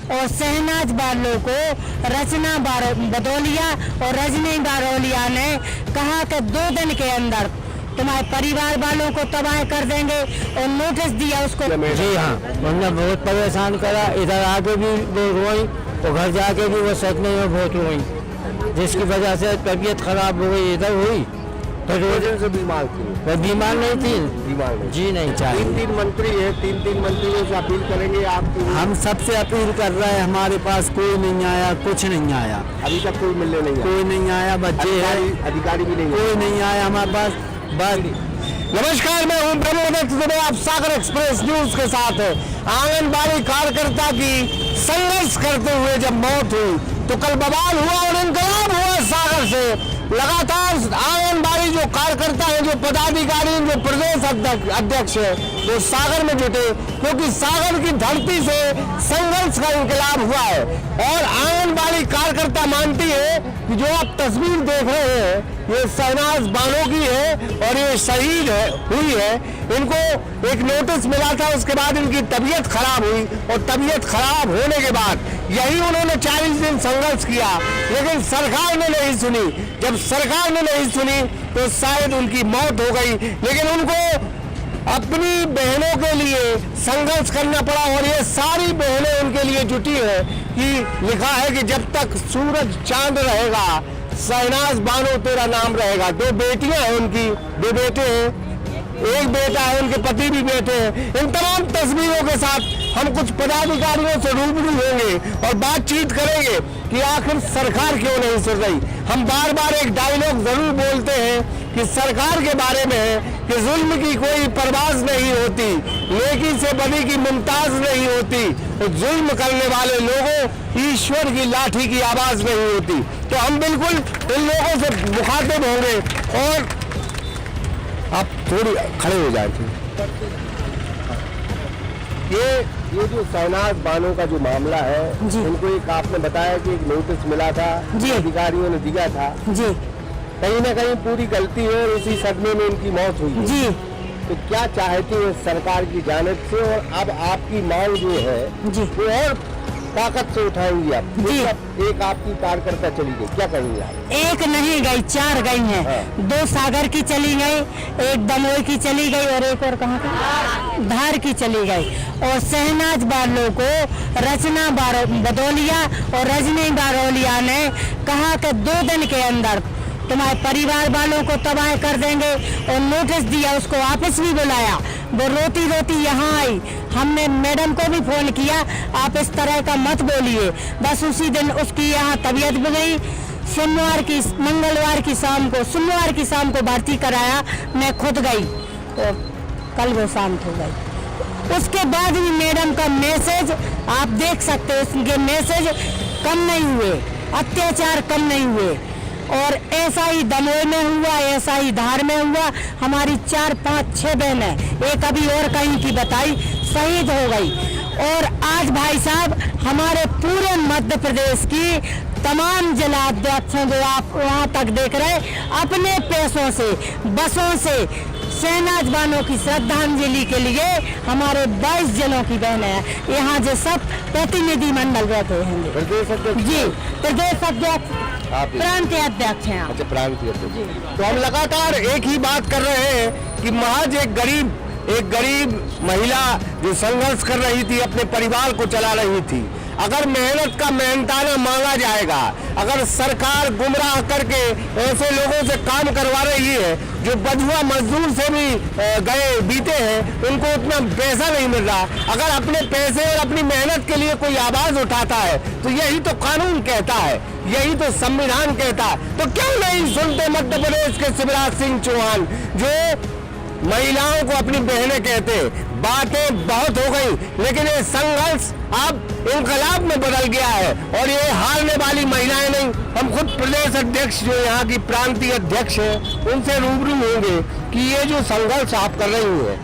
और शहनाज बालो को रचना बदौलिया और रजनी बारोलिया ने कहा कि 2 दिन के अंदर तुम्हारे परिवार वालों को तबाह कर देंगे और नोटिस दिया उसको। जी हाँ, उन्होंने बहुत परेशान करा। इधर आके भी वो रोई और घर जाके भी वो सदमे में बहुत रोई, जिसकी वजह से तबीयत खराब हो गई। इधर हुई तो से बीमार थी, वो बीमार नहीं थी। बीमार नहीं। जी नहीं चाहिए। 3 मंत्री है, 3 मंत्रियों से अपील करेंगे आपकी। हम सबसे अपील कर रहे हैं, हमारे पास कोई नहीं आया, कुछ नहीं आया अभी तक कोई मिलने नहीं आया। कोई नहीं आया। बच्चे अधिकारी भी नहीं, कोई नहीं आया हमारे पास। नमस्कार, मैं हूं प्रमोद। आप सागर एक्सप्रेस न्यूज के साथ है। आंगनबाड़ी कार्यकर्ता की संघर्ष करते हुए जब मौत हुई तो कल बवाल हुआ और इनकलाब हुआ सागर से। लगातार आंगनबाड़ी जो कार्यकर्ता हैं, जो पदाधिकारी, जो प्रदेश अध्यक्ष है, वो सागर में जुटे, क्योंकि सागर की धरती से संघर्ष का इनकलाब हुआ है। और आंगनबाड़ी कार्यकर्ता मानती है कि जो आप तस्वीर देख रहे हैं ये शहनाज बानो की है और ये शहीद हुई है। इनको एक नोटिस मिला था, उसके बाद इनकी तबीयत खराब हुई और तबीयत खराब होने के बाद यही उन्होंने 40 दिन संघर्ष किया, लेकिन सरकार ने नहीं सुनी। जब सरकार ने नहीं सुनी तो शायद उनकी मौत हो गई, लेकिन उनको अपनी बहनों के लिए संघर्ष करना पड़ा। और ये सारी बहनें उनके लिए जुटी है कि लिखा है कि जब तक सूरज चांद रहेगा शहनाज बानो तेरा नाम रहेगा। 2 बेटियां हैं उनकी, 2 बेटे हैं, एक बेटा है, उनके पति भी बेटे हैं। इन तमाम तस्वीरों के साथ हम कुछ पदाधिकारियों से रूबरू होंगे और बातचीत करेंगे कि आखिर सरकार क्यों नहीं सुन रही। हम बार बार एक डायलॉग जरूर बोलते हैं कि सरकार के बारे में है कि जुल्म की कोई परवाज नहीं होती, नेकी से बदी की मुमताज नहीं होती, तो जुल्म करने वाले लोगों ईश्वर की लाठी की आवाज नहीं होती। तो हम बिल्कुल इन लोगों से मुखातिब होंगे। और आप थोड़ी खड़े हो जाए थे। ये जो शहनाज बानो का जो मामला है, उनको एक आपने बताया कि एक नोटिस मिला था, अधिकारियों ने दिया था जी, कहीं ना कहीं पूरी गलती है और इसी सदमे में इनकी मौत हुई जी। तो क्या चाहती है सरकार की जानिब से, और अब आपकी मांग जो है वो और ताकत से उठाएंगी आप जी। एक आपकी कार्यकर्ता चली गई, क्या कहेंगे आप? एक नहीं गई, 4 गई हैं। हाँ। 2 सागर की चली गई, एक दमोह की चली गई और एक और कहाँ की, धार की चली गई। और शहनाज बालो को रचना बदौलिया और रजनी बारोलिया ने कहा कि 2 दिन के अंदर तुम्हारे परिवार वालों को तबाह कर देंगे और नोटिस दिया, उसको वापस भी बुलाया। वो रोती रोती यहाँ आई। हमने मैडम को भी फोन किया, आप इस तरह का मत बोलिए। बस उसी दिन उसकी यहाँ तबीयत बिगड़ी। सोमवार की शाम को भर्ती कराया, मैं खुद गई तो कल वो शांत हो गई। उसके बाद भी मैडम का मैसेज आप देख सकते हो, उसके मैसेज कम नहीं हुए, अत्याचार कम नहीं हुए। और ऐसा ही दमोह में हुआ, ऐसा ही धार में हुआ। हमारी 4, 5, 6 बहनें, एक अभी और कहीं की बताई, शहीद हो गई। और आज भाई साहब हमारे पूरे मध्य प्रदेश की तमाम जिलाध्यक्षों जो आप वहाँ तक देख रहे, अपने पैसों से, बसों से शहनाज बानो की श्रद्धांजलि के लिए हमारे 22 जिलों की बहनें हैं। यहाँ जो सब प्रतिनिधि मंडल बैठे हैं प्रदेश अध्यक्ष जी, प्रदेश अध्यक्ष, प्रांतीय अध्यक्ष हैं। अच्छा, प्रांतीय अध्यक्ष। तो हम लगातार एक ही बात कर रहे हैं कि महज एक गरीब महिला जो संघर्ष कर रही थी, अपने परिवार को चला रही थी। अगर मेहनत का मेहनताना मांगा जाएगा, अगर सरकार गुमराह करके ऐसे लोगों से काम करवा रही है जो बधुआ मजदूर से भी गए बीते हैं, उनको उतना पैसा नहीं मिल रहा, अगर अपने पैसे और अपनी मेहनत के लिए कोई आवाज उठाता है तो यही तो कानून कहता है, यही तो संविधान कहता है। तो क्यों नहीं सुनते मध्य प्रदेश के शिवराज सिंह चौहान, जो महिलाओं को अपनी बहनें कहते। बातें बहुत हो गई, लेकिन ये संघर्ष अब इनकलाब में बदल गया है और ये हारने वाली महिलाएं नहीं। हम खुद प्रदेश अध्यक्ष जो यहाँ की प्रांतीय अध्यक्ष है, उनसे रूबरू होंगे कि ये जो संघर्ष आप कर रही है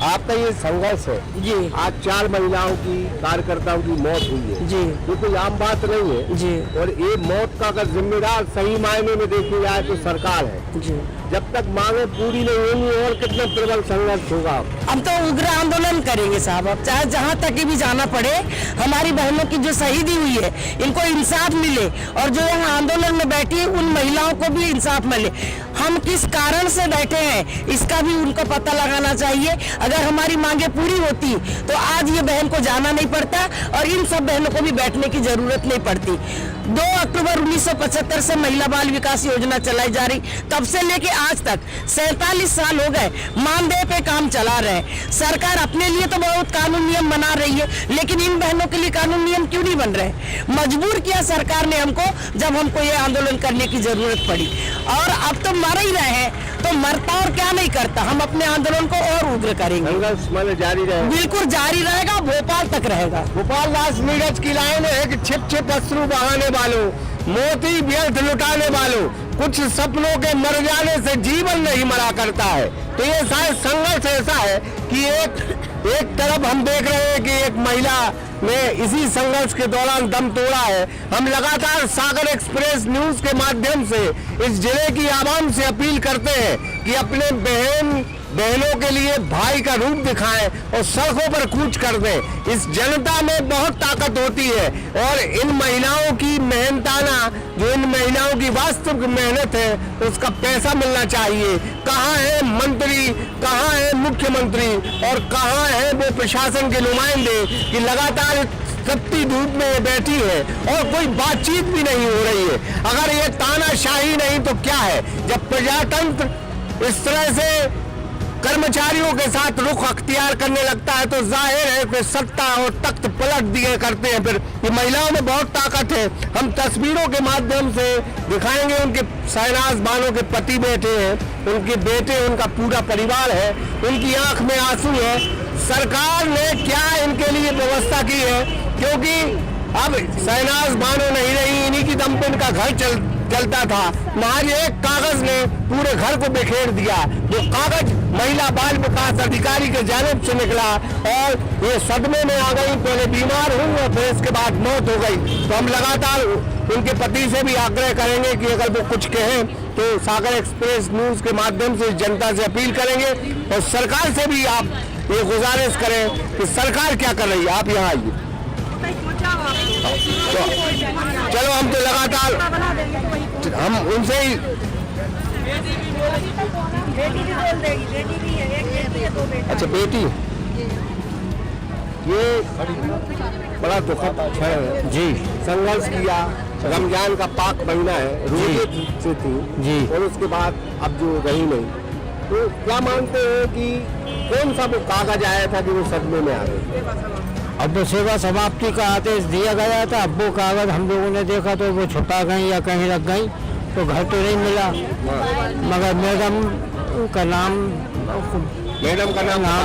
आपका ये संघर्ष है जी आज 4 महिलाओं की कार्यकर्ताओं की मौत हुई है, जी ये कोई आम बात नहीं है जी और ये मौत का अगर जिम्मेदार सही मायने में देखी जाए तो सरकार है। जी। जब तक मांगे पूरी नहीं होंगी और कितना प्रबल संघर्ष होगा। हम तो उग्र आंदोलन करेंगे साहब, अब चाहे जहाँ तक भी जाना पड़े। हमारी बहनों की जो शहीदी हुई है इनको इंसाफ मिले और जो यहाँ आंदोलन में बैठी है उन महिलाओं को भी इंसाफ मिले। हम किस कारण से बैठे हैं इसका भी उनको पता लगाना चाहिए। अगर हमारी मांगे पूरी होती तो आज ये बहन को जाना नहीं पड़ता और इन सब बहनों को भी बैठने की जरूरत नहीं पड़ती। 2 अक्टूबर 1975 से महिला बाल विकास योजना चलाई जा रही, तब से लेके आज तक 47 साल हो गए मानदेय पे काम चला रहे। सरकार अपने लिए तो बहुत कानून नियम बना रही है, लेकिन इन बहनों के लिए कानून नियम क्यों नहीं बन रहे? मजबूर किया सरकार ने हमको, जब हमको ये आंदोलन करने की जरूरत पड़ी। और अब तो मर ही रहे हैं, तो मरता और क्या नहीं करता। हम अपने आंदोलन को और उग्र करेंगे, संघर्ष मतलब जारी रहेगा, बिल्कुल जारी रहेगा, भोपाल तक रहेगा। गोपाल दास नीरज की लाइन है कि छिप छिप अश्रु बहाने वालों, मोती व्यर्थ लुटाने वालों, कुछ सपनों के मर जाने से जीवन नहीं मरा करता है। तो ये शायद संघर्ष ऐसा है कि एक तरफ हम देख रहे हैं कि एक महिला ने इसी संघर्ष के दौरान दम तोड़ा है। हम लगातार सागर एक्सप्रेस न्यूज के माध्यम से इस जिले की आवाम से अपील करते हैं कि अपने बहनों के लिए भाई का रूप दिखाएं और सड़कों पर कूच कर दें। इस जनता में बहुत ताकत होती है और इन महिलाओं की मेहनताना, जो इन महिलाओं की वास्तविक मेहनत है, उसका पैसा मिलना चाहिए। कहाँ है मंत्री, कहाँ है मुख्यमंत्री और कहाँ है वो प्रशासन के नुमाइंदे कि लगातार तपती धूप में बैठी है और कोई बातचीत भी नहीं हो रही है। अगर ये तानाशाही नहीं तो क्या है? जब प्रजातंत्र इस तरह से कर्मचारियों के साथ रुख अख्तियार करने लगता है तो जाहिर है कि सत्ता और तख्त पलट दिए करते हैं। फिर ये महिलाओं में बहुत ताकत है। हम तस्वीरों के माध्यम से दिखाएंगे, उनके शहनाज बानो के पति बैठे हैं, उनके बेटे, उनका पूरा परिवार है, उनकी आंख में आंसू है। सरकार ने क्या इनके लिए व्यवस्था की है? क्योंकि अब शहनाज बानो नहीं रही, इन्हीं की दम पे इनका घर चलता था। महज एक कागज ने पूरे घर को बिखेर दिया। वो कागज महिला बाल विकास अधिकारी के जानिब से निकला और ये सदमे में आ गई। पहले बीमार हुई और फिर इसके बाद मौत हो गई। तो हम लगातार उनके पति से भी आग्रह करेंगे कि अगर वो कुछ कहें तो सागर एक्सप्रेस न्यूज के माध्यम से जनता से अपील करेंगे और सरकार से भी आप ये गुजारिश करें कि सरकार क्या कर रही है। आप यहाँ आइए। तो चलो हम तो लगातार हम उनसे ही अच्छा बेटी, ये बड़ा दुखद क्षण है जी। संघर्ष किया, रमजान का पाक महीना है, रोजे से थी जी और उसके बाद अब जो रही नहीं। तो क्या मानते हैं कि कौन सा वो कागज आया था कि वो सदमे में आ गए? अब वो सेवा समाप्ति का आदेश दिया गया था। अब वो कागज हम लोगों ने देखा तो वो छुपा गई या कहीं रख गई, तो घर तो नहीं मिला। मगर मैडम का नाम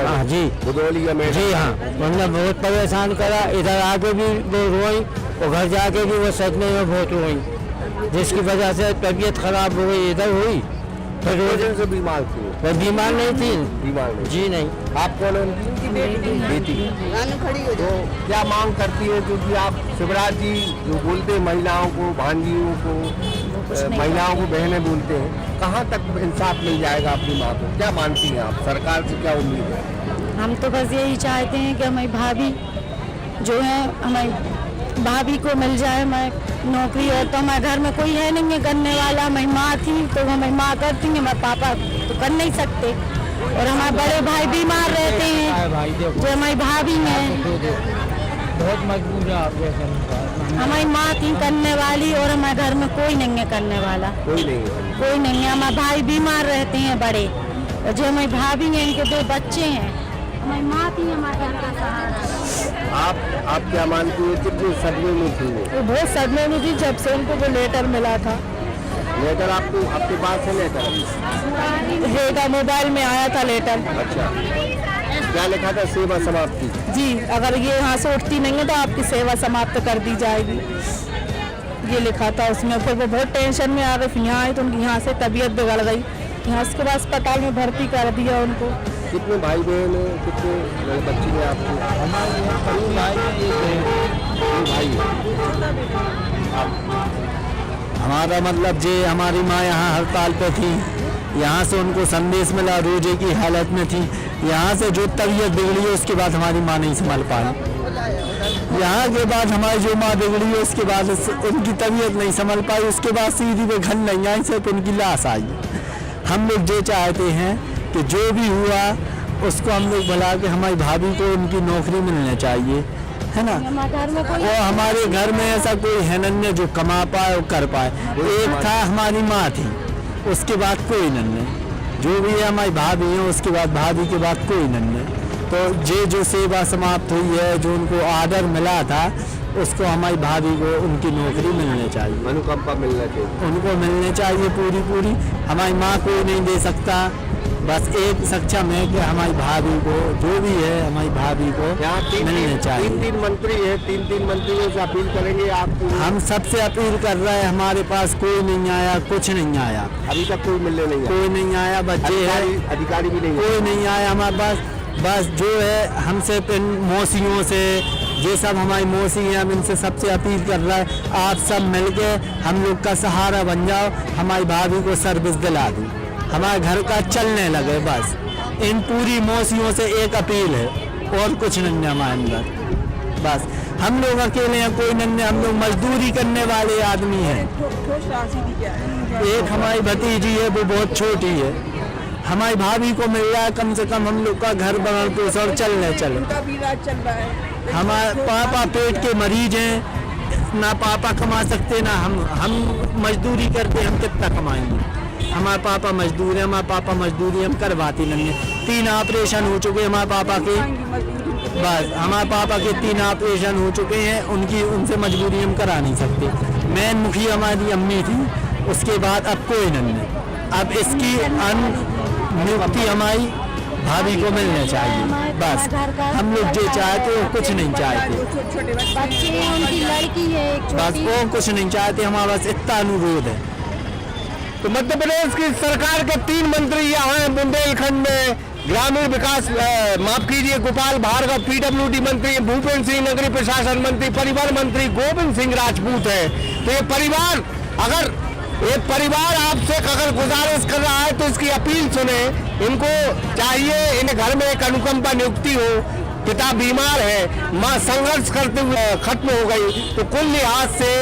हाँ जी बुदौलिया मैडम जी हाँ, उन्होंने बहुत परेशान करा। इधर आके भी वो रोई और घर जाके भी वो सदमे में बहुत रोई, जिसकी वजह से तबीयत खराब हो गई। इधर हुई फिर से बीमार थी, वो बीमार नहीं थी, बीमार नहीं जी नहीं। आप कौन है? बेटी। तो क्या मांग करती है? क्योंकि आप शिवराज जी जो बोलते हैं महिलाओं को, भांजियों को, महिलाओं को बहनें बोलते हैं, कहाँ तक इंसाफ मिल जाएगा अपनी माँ को? क्या मानती हैं आप? सरकार से क्या उम्मीद है? हम तो बस यही चाहते हैं कि हमारी भाभी जो है, हमारी भाभी को मिल जाए मैं नौकरी। और तो हमारे घर में कोई है नहीं है करने वाला। हमारी माँ थी तो हमारी माँ करती है, हमारे पापा तो कर नहीं सकते। और हमारे बड़े भाई बीमार रहते हैं, जो हमारी भाभी हैं। बहुत मजबूर है आप। हमारी माँ थी करने वाली और हमारे घर में कोई नहीं है करने वाला, कोई नहीं है। कोई नहीं है। हमारे भाई बीमार रहते हैं बड़े, और जो हमारी भाभी हैं इनके 2 बच्चे हैं। हमारी माँ थी हमारे घर का सहारा। आप क्या मानती है? कितने सदमे में थी वो? बहुत सदमे में थी जब से उनको वो लेटर मिला था। लेटर आपके पास है? लेटर मोबाइल में आया था लेटर। अच्छा, क्या लिखा था? सेवा समाप्ति जी, अगर ये यहाँ से उठती नहीं है तो आपकी सेवा समाप्त कर दी जाएगी, ये लिखा था उसमें। फिर वो बहुत टेंशन में आ गई। फिर यहाँ आई तो उनकी यहाँ से तबीयत बिगड़ गई। यहाँ उसके बाद अस्पताल में भर्ती कर दिया उनको। कितने भाई बहन हैं, कितने बच्चे हैं आपके? हमारे यहाँ करीब भाई हैं, एक भाई हमारा मतलब जे हमारी माँ यहाँ हड़ताल पे थी, यहाँ से उनको संदेश मिला, रोजे की हालत में थी, यहाँ से जो तबीयत बिगड़ी है उसके बाद हमारी माँ नहीं संभाल पाई। यहाँ के बाद हमारी जो माँ बिगड़ी है उसके बाद उनकी तबीयत नहीं संभल पाई, उसके बाद सीधी पे घर नहीं आई, सिर्फ उनकी लाश आई। हम लोग ये चाहते हैं कि जो भी हुआ उसको हम लोग बुला के हमारी भाभी को उनकी नौकरी मिलनी चाहिए, है ना। वो हमारे घर में ऐसा कोई है नहीं जो कमा पाए और कर पाए। एक था हमारी माँ थी, उसके बाद कोई नहीं, जो भी है हमारी भाभी है, उसके बाद भाभी के बाद कोई नहीं। तो ये जो सेवा समाप्त हुई है, जो उनको आर्डर मिला था, उसको हमारी भाभी को उनकी नौकरी मिलनी चाहिए, अनुकंपा मिलना चाहिए, उनको मिलनी चाहिए पूरी। हमारी माँ कोई नहीं दे सकता, बस एक सक्षम है कि हमारी भाभी को, जो भी है हमारी भाभी को मिलने चाहिए। तीन मंत्री है, तीन मंत्रियों से अपील करेंगे आप? हम सबसे अपील कर रहे हैं, हमारे पास कोई नहीं आया, कुछ नहीं आया, अभी तक कोई मिलने नहीं आया, कोई नहीं आया। बच्चे है, अधिकारी भी नहीं, कोई नहीं आया हमारे पास। बस जो है हमसे मौसियों से, ये सब हमारी मौसी हैं, हम इनसे सबसे अपील कर रहा है, आप सब मिलके हम लोग का सहारा बन जाओ, हमारी भाभी को सर्विस दिला दो, हमारे घर का चलने लगे। बस इन पूरी मौसियों से एक अपील है, और कुछ नहीं है हमारे अंदर। बस हम लोग अकेले हैं, कोई नहीं, हम लोग मजदूरी करने वाले आदमी हैं। एक हमारी भतीजी है, वो बहुत छोटी है, हमारी भाभी को मिल रहा है कम से कम हम लोग का घर बनल पोस और चलने चले। हमारे पापा पेट के मरीज हैं, ना पापा कमा सकते ना हम मजदूरी करके हम कितना कमाएंगे। हमारे पापा मजदूर हैं, हमारे पापा मजदूरी हम करवाती नहीं है। 3 ऑपरेशन हो चुके हैं हमारे पापा के, बस हमारे पापा के 3 ऑपरेशन हो चुके हैं, उनसे मजबूरी हम करा नहीं सकते। मेन मुखिया हमारी अम्मी थी, उसके बाद अब कोई नहीं है। अब इसकी नियुक्ति हमारी भाभी को मिलना चाहिए। बस हम लोग जो चाहते हो कुछ नहीं चाहते, उनकी लड़की है बस वो कुछ नहीं चाहते, हमारा बस इतना अनुरोध है। तो मध्य प्रदेश की सरकार के 3 मंत्री यहाँ हैं बुंदेलखंड में, ग्रामीण विकास माफ कीजिए गोपाल भार्गव पीडब्ल्यूडी मंत्री, भूपेंद्र सिंह नगरीय प्रशासन मंत्री, परिवहन मंत्री गोविंद सिंह राजपूत है। तो ये परिवार आपसे अगर गुजारिश कर रहा है तो इसकी अपील सुने। इनको चाहिए, इन्हें घर में एक अनुकंपा नियुक्ति हो, पिता बीमार है, माँ संघर्ष करते हुए खत्म हो गई, तो कुल लिहाज से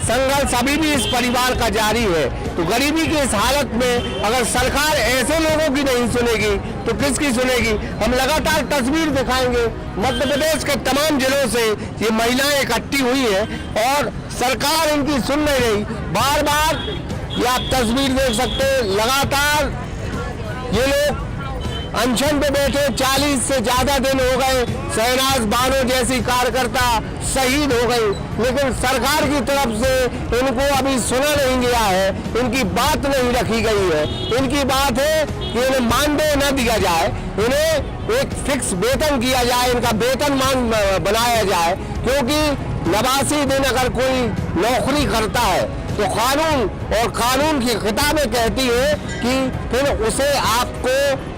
संघर्ष अभी भी इस परिवार का जारी है। तो गरीबी की इस हालत में अगर सरकार ऐसे लोगों की नहीं सुनेगी तो किसकी सुनेगी? हम लगातार तस्वीर दिखाएंगे मध्य प्रदेश के तमाम जिलों से, ये महिलाएं इकट्ठी हुई है और सरकार इनकी सुन नहीं रही। बार बार ये आप तस्वीर देख सकते हैं, लगातार ये लोग अनशन पे बैठे, 40 से ज्यादा दिन हो गए। शहनाज बानो जैसी कार्यकर्ता शहीद हो गई, लेकिन सरकार की तरफ से इनको अभी सुना नहीं गया है, इनकी बात नहीं रखी गई है। इनकी बात है कि इन्हें मानदेय न दिया जाए, इन्हें एक फिक्स वेतन किया जाए, इनका वेतनमान बनाया जाए, क्योंकि 89 दिन अगर कोई नौकरी करता है तो कानून की किताबें कहती है कि फिर उसे आपको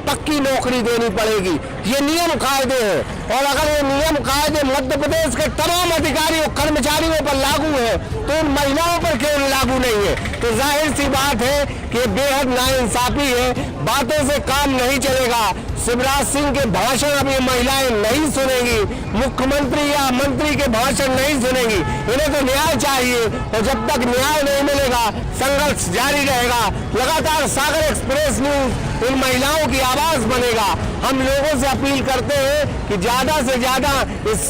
पक्की नौकरी देनी पड़ेगी। ये नियम कायदे हैं, और अगर ये नियम कायदे मध्य प्रदेश के तमाम अधिकारियों कर्मचारियों पर लागू है तो उन महिलाओं पर क्यों लागू नहीं है? तो जाहिर सी बात है कि बेहद नाइंसाफी है, बातों से काम नहीं चलेगा। शिवराज सिंह के भाषण अब ये महिलाएं नहीं सुनेंगी, मुख्यमंत्री या मंत्री के भाषण नहीं सुनेंगी। इन्हें तो न्याय चाहिए, और जब तक न्याय नहीं मिलेगा संघर्ष जारी रहेगा। लगातार सागर एक्सप्रेस न्यूज इन महिलाओं की आवाज बनेगा। हम लोगों से अपील करते हैं कि ज्यादा से ज्यादा इस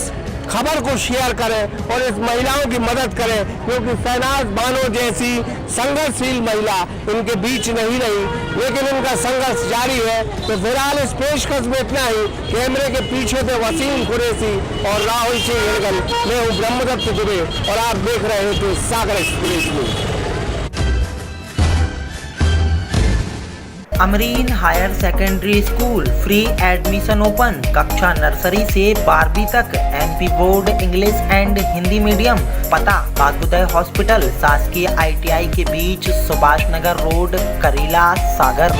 खबर को शेयर करें और इस महिलाओं की मदद करें, क्योंकि शहनाज बानो जैसी संघर्षशील महिला इनके बीच नहीं रही, लेकिन इनका संघर्ष जारी है। तो फिलहाल इस पेशकश में इतना ही। कैमरे के पीछे थे वसीम कुरैशी और राहुल सिंह हिरगल, मैं हूँ ब्रह्मदत्त दुबे और आप देख रहे हैं तो Sagar express news. Amreen higher secondary school free admission open. कक्षा नर्सरी से 12वीं तक MP board English and Hindi medium. पता बागुदय हॉस्पिटल शासकीय ITI के बीच, सुभाष नगर रोड, करीला, सागर।